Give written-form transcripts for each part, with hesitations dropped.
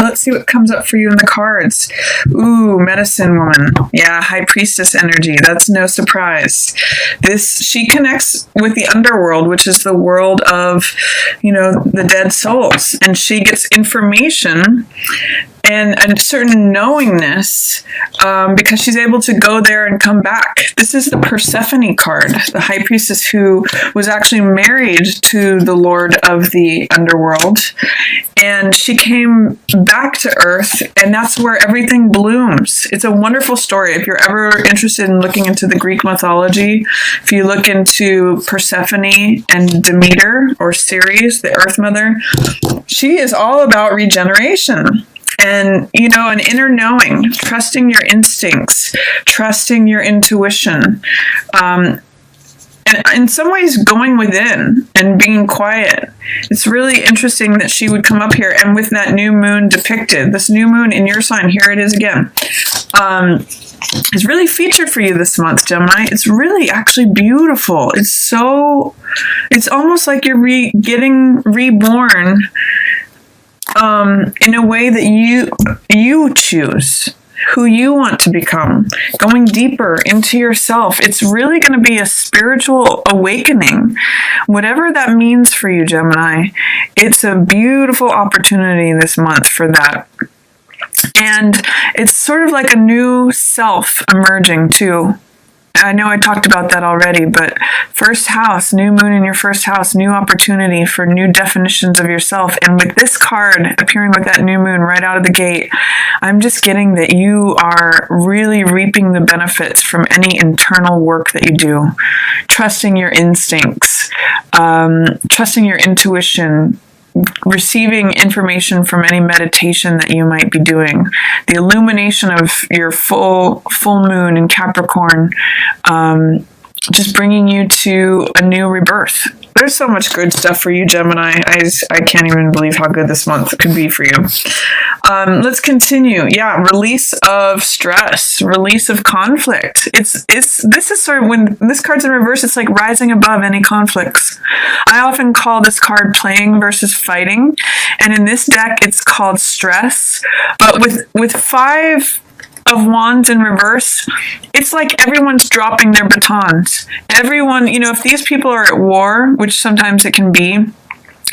let's see what comes up for you in the cards. Ooh, medicine woman. Yeah, high priestess energy. That's no surprise. She connects with the underworld, which is the world of, the dead souls. And she gets information and a certain knowingness because she's able to go there and come back. This is the Persephone card, the high priestess who was actually married to the lord of the underworld. And she came back to Earth, and that's where everything blooms. It's a wonderful story. If you're ever interested in looking into the Greek mythology, if you look into Persephone and Demeter, or Ceres, the Earth Mother, she is all about regeneration. And, an inner knowing, trusting your instincts, trusting your intuition, and in some ways going within and being quiet. It's really interesting that she would come up here, and with that new moon depicted, this new moon in your sign, here it is again, is really featured for you this month, Gemini. It's really actually beautiful. It's almost like you're getting reborn in a way that you choose who you want to become, going deeper into yourself. It's really going to be a spiritual awakening, whatever that means for you, Gemini. It's a beautiful opportunity this month for that. And it's sort of like a new self emerging too. I know I talked about that already, but first house, new moon in your first house, new opportunity for new definitions of yourself. And with this card appearing with that new moon right out of the gate, I'm just getting that you are really reaping the benefits from any internal work that you do. Trusting your instincts, trusting your intuition, receiving information from any meditation that you might be doing, the illumination of your full moon in Capricorn, just bringing you to a new rebirth. There's so much good stuff for you, Gemini. I can't even believe how good this month could be for you. Let's continue. Yeah, release of stress, release of conflict. This is sort of, when this card's in reverse, it's like rising above any conflicts. I often call this card playing versus fighting, and in this deck, it's called stress. But with 5 of Wands in reverse, it's like everyone's dropping their batons. Everyone, if these people are at war, which sometimes it can be,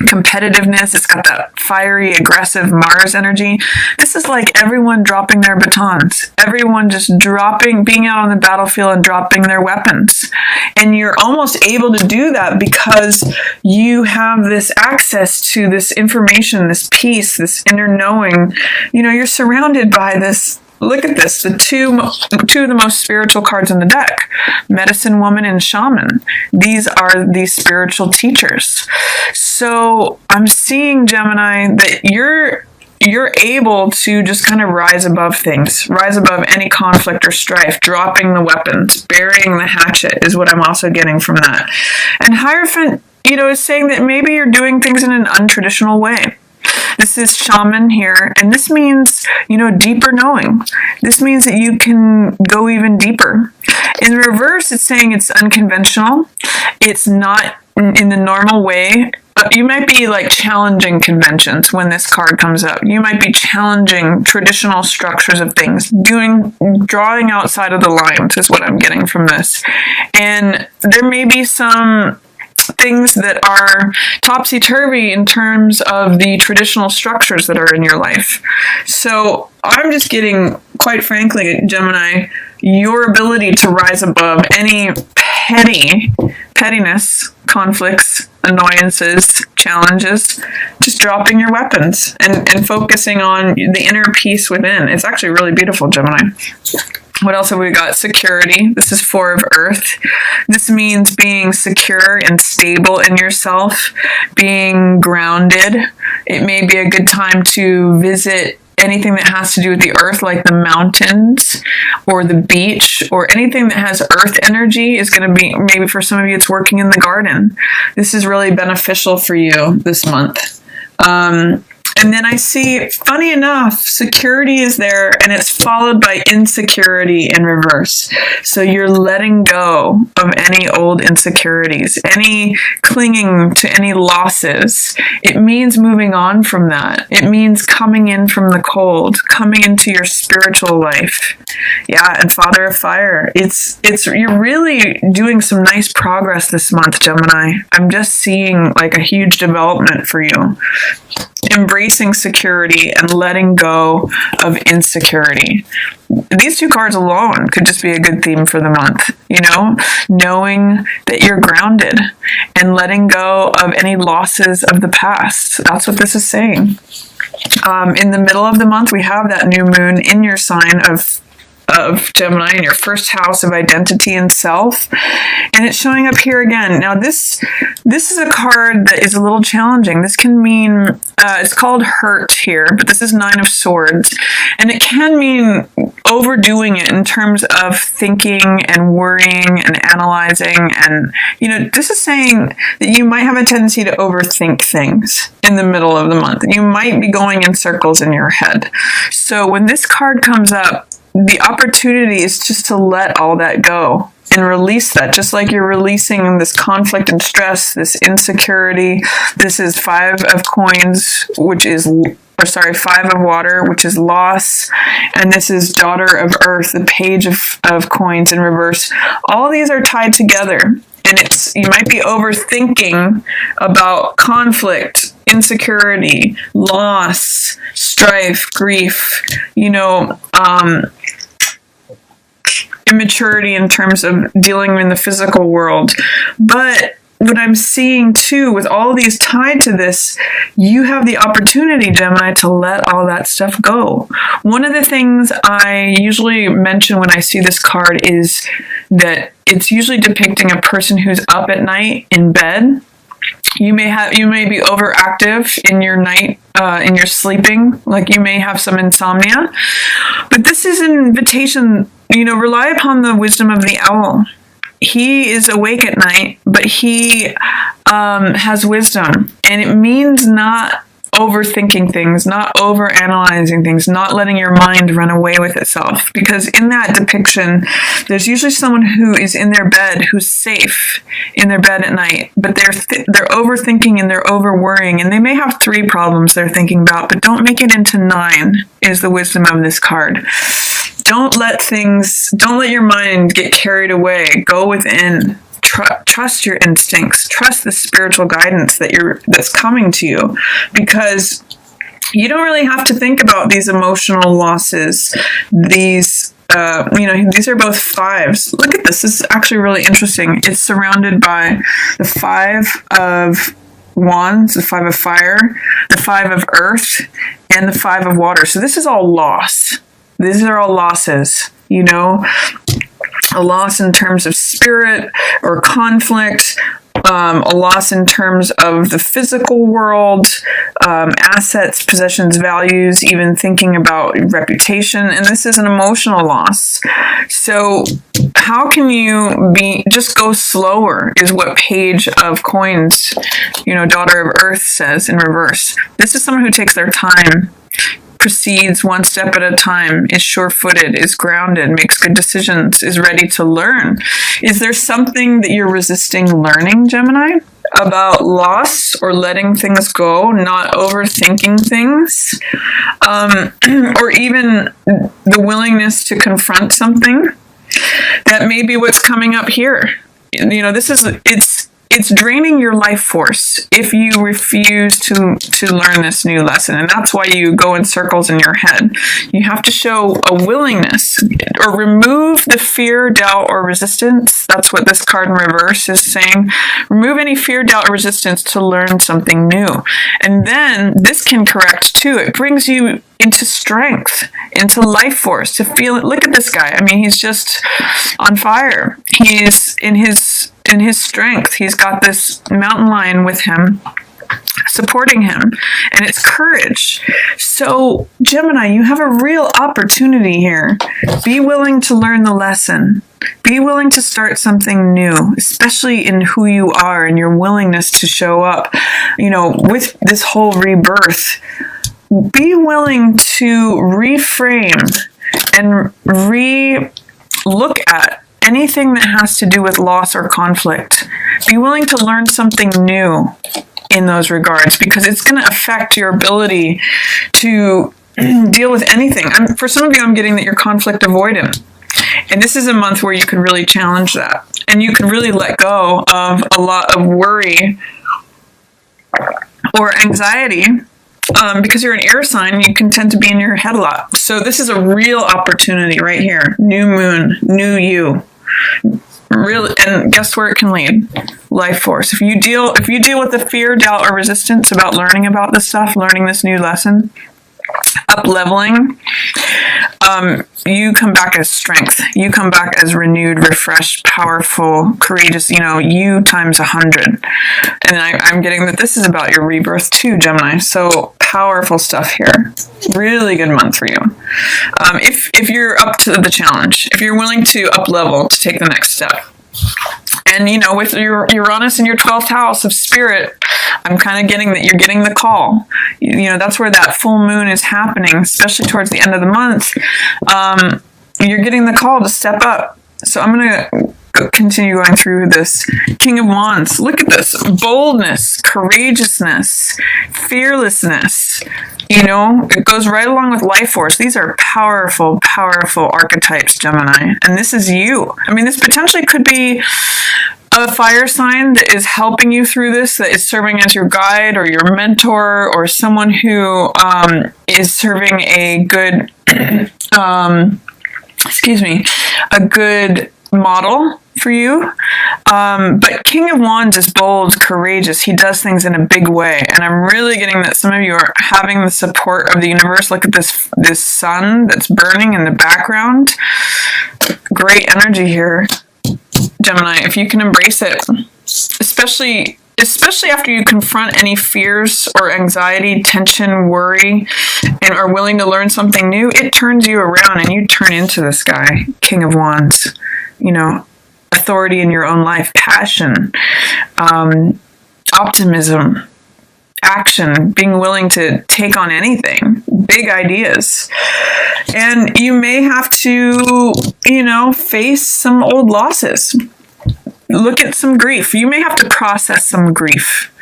competitiveness, it's got that fiery, aggressive Mars energy. This is like everyone dropping their batons. Everyone just being out on the battlefield and dropping their weapons. And you're almost able to do that because you have this access to this information, this peace, this inner knowing. You're surrounded by this. Look at this, the two of the most spiritual cards in the deck, Medicine Woman and Shaman. These are the spiritual teachers. So I'm seeing, Gemini, that you're able to just kind of rise above things, rise above any conflict or strife, dropping the weapons, burying the hatchet is what I'm also getting from that. And Hierophant, is saying that maybe you're doing things in an untraditional way. This is Shaman here, and this means, deeper knowing. This means that you can go even deeper. In reverse, it's saying it's unconventional. It's not in the normal way. You might be like challenging conventions when this card comes up. You might be challenging traditional structures of things, drawing outside of the lines is what I'm getting from this. And there may be some things that are topsy-turvy in terms of the traditional structures that are in your life. So I'm just getting, quite frankly, Gemini, your ability to rise above any pettiness, conflicts, annoyances, challenges, just dropping your weapons and focusing on the inner peace within. It's actually really beautiful, Gemini. What else have we got? Security. This is 4 of Earth. This means being secure and stable in yourself, being grounded. It may be a good time to visit anything that has to do with the earth, like the mountains or the beach, or anything that has earth energy is going to be, maybe for some of you, it's working in the garden. This is really beneficial for you this month. And then I see, funny enough, security is there, and it's followed by insecurity in reverse. So you're letting go of any old insecurities, any clinging to any losses. It means moving on from that. It means coming in from the cold, coming into your spiritual life. Yeah, and Father of Fire, you're really doing some nice progress this month, Gemini. I'm just seeing like a huge development for you. Embracing security and letting go of insecurity. These two cards alone could just be a good theme for the month, knowing that you're grounded and letting go of any losses of the past. That's what this is saying. In the middle of the month, we have that new moon in your sign of Gemini in your first house of identity and self, and it's showing up here again. Now this is a card that is a little challenging. This can mean it's called hurt here, but this is Nine of Swords, and it can mean overdoing it in terms of thinking and worrying and analyzing. And this is saying that you might have a tendency to overthink things in the middle of the month. You might be going in circles in your head. So when this card comes up, the opportunity is just to let all that go and release that, just like you're releasing this conflict and stress, this insecurity. This is Five of Coins, Five of Water, which is loss. And this is Daughter of Earth, the Page of Coins in reverse. All these are tied together. And you might be overthinking about conflict, insecurity, loss, strife, grief, immaturity in terms of dealing in the physical world. But what I'm seeing too, with all of these tied to this, you have the opportunity, Gemini, to let all that stuff go. One of the things I usually mention when I see this card is that it's usually depicting a person who's up at night in bed. You may be overactive in your night, in your sleeping, like you may have some insomnia. But this is an invitation, rely upon the wisdom of the owl. He is awake at night, but he has wisdom. And it means not overthinking things, not overanalyzing things, not letting your mind run away with itself. Because in that depiction, there's usually someone who is in their bed, who's safe in their bed at night, but they're overthinking and they're over worrying, and they may have 3 problems they're thinking about, but don't make it into 9, is the wisdom of this card. Don't let your mind get carried away. Go within. Trust your instincts. Trust the spiritual guidance that's coming to you, because you don't really have to think about these emotional losses. These are both 5s. Look at this. This is actually really interesting. It's surrounded by the 5 of Wands, the 5 of Fire, the 5 of Earth, and the 5 of Water. So this is all loss. These are all losses, a loss in terms of spirit or conflict, a loss in terms of the physical world, assets, possessions, values, even thinking about reputation. And this is an emotional loss. So how can you just go slower, is what Page of Coins, Daughter of Earth says in reverse. This is someone who takes their time, proceeds one step at a time, is sure-footed, is grounded, makes good decisions, is ready to learn. Is there something that you're resisting learning, Gemini, about loss or letting things go, not overthinking things, or even the willingness to confront something? That may be what's coming up here. It's draining your life force if you refuse to learn this new lesson. And that's why you go in circles in your head. You have to show a willingness, or remove the fear, doubt, or resistance. That's what this card in reverse is saying. Remove any fear, doubt, or resistance to learn something new. And then this can correct too. It brings you into strength, into life force, to feel it. Look at this guy. I mean, he's just on fire. He's in his strength. He's got this mountain lion with him, supporting him, and it's courage. So, Gemini, you have a real opportunity here. Be willing to learn the lesson. Be willing to start something new, especially in who you are and your willingness to show up. With this whole rebirth, be willing to reframe and look at anything that has to do with loss or conflict. Be willing to learn something new in those regards, because it's going to affect your ability to deal with anything. For some of you, I'm getting that you're conflict avoidant. And this is a month where you can really challenge that. And you can really let go of a lot of worry or anxiety. Because you're an air sign, you can tend to be in your head a lot. So this is a real opportunity right here. New moon, new you. Really, and guess where it can lead? Life force. If you deal with the fear, doubt, or resistance about learning about this stuff, learning this new lesson, up-leveling, you come back as strength. You come back as renewed, refreshed, powerful, courageous, you times 100. And I'm getting that this is about your rebirth too, Gemini. So powerful stuff here. Really good month for you. If you're up to the challenge, if you're willing to up-level to take the next step. And, with your Uranus in your 12th house of spirit, I'm kind of getting that you're getting the call. That's where that full moon is happening, especially towards the end of the month. You're getting the call to step up. So I'm going to continue going through this. King of Wands. Look at this. Boldness, courageousness, fearlessness. It goes right along with life force. These are powerful, powerful archetypes, Gemini. And this is you. This potentially could be a fire sign that is helping you through this, that is serving as your guide or your mentor, or someone who is serving a good, a good model for you. But King of Wands is bold, courageous. He does things in a big way. And I'm really getting that some of you are having the support of the universe. Look at this sun that's burning in the background. Great energy here, Gemini, if you can embrace it, especially after you confront any fears or anxiety, tension, worry, and are willing to learn something new, it turns you around and you turn into this guy, King of Wands. Authority in your own life, passion, optimism, action, being willing to take on anything, big ideas. And you may have to, face some old losses. Look at some grief. You may have to process some grief,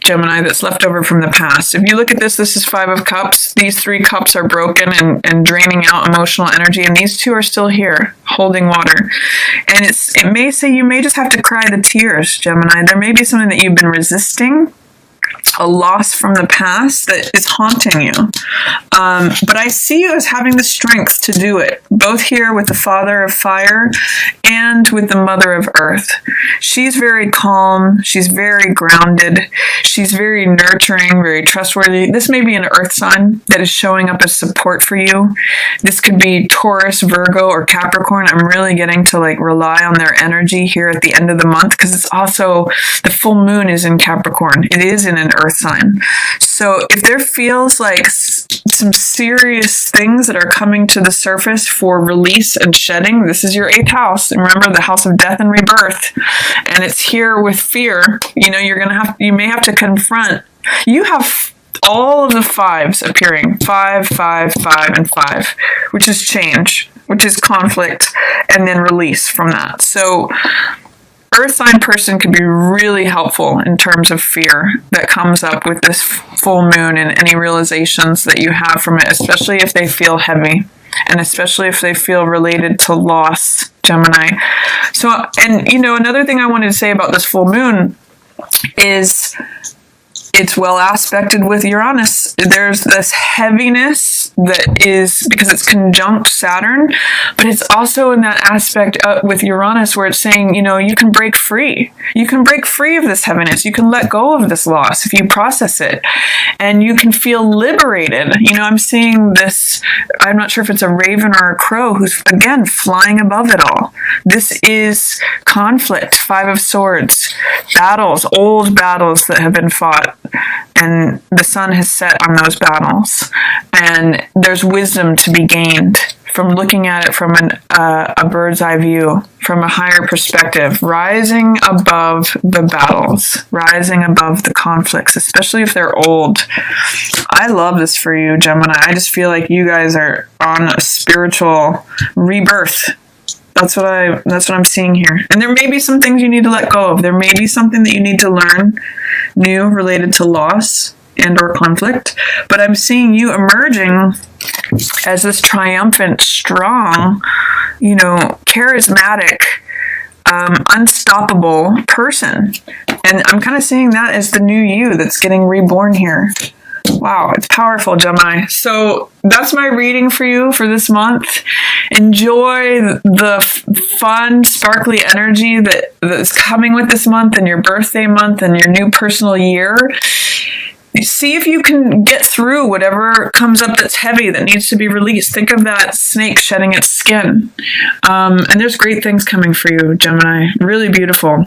Gemini, that's left over from the past. If you look at this is 5 of Cups. These 3 cups are broken and draining out emotional energy, and these 2 are still here, holding water. And it may say you may just have to cry the tears, Gemini. There may be something that you've been resisting, a loss from the past that is haunting you. But I see you as having the strength to do it, both here with the Father of Fire and with the Mother of Earth. She's very calm. She's very grounded. She's very nurturing, very trustworthy. This may be an Earth sign that is showing up as support for you. This could be Taurus, Virgo, or Capricorn. I'm really getting to rely on their energy here at the end of the month, because it's also, the full moon is in Capricorn. It is in an Earth sign. So if there feels like some serious things that are coming to the surface for release and shedding, this is your 8th house. And remember, the house of death and rebirth. And it's here with fear. You may have to confront. You have all of the 5s appearing. 5, 5, 5, and 5, which is change, which is conflict, and then release from that. So Earth sign person could be really helpful in terms of fear that comes up with this full moon and any realizations that you have from it, especially if they feel heavy and especially if they feel related to loss, Gemini. So, and another thing I wanted to say about this full moon is it's well aspected with Uranus. There's this heaviness that is because it's conjunct Saturn, but it's also in that aspect with Uranus where it's saying, you can break free. You can break free of this heaviness. You can let go of this loss if you process it, and you can feel liberated. I'm seeing this, I'm not sure if it's a raven or a crow who's, again, flying above it all. This is conflict, 5 of Swords, battles, old battles that have been fought. and the sun has set on those battles, and there's wisdom to be gained from looking at it from a bird's eye view, from a higher perspective, rising above the battles, rising above the conflicts, especially if they're old. I love this for you, Gemini. I just feel like you guys are on a spiritual rebirth. That's what I'm seeing here. And there may be some things you need to let go of. There may be something that you need to learn new related to loss and or conflict, but I'm seeing you emerging as this triumphant, strong, charismatic, unstoppable person. And I'm kind of seeing that as the new you that's getting reborn here. Wow, it's powerful, Gemini. So that's my reading for you for this month. Enjoy the fun, sparkly energy that's coming with this month and your birthday month and your new personal year. See if you can get through whatever comes up that's heavy, that needs to be released. Think of that snake shedding its skin. And there's great things coming for you, Gemini. Really beautiful.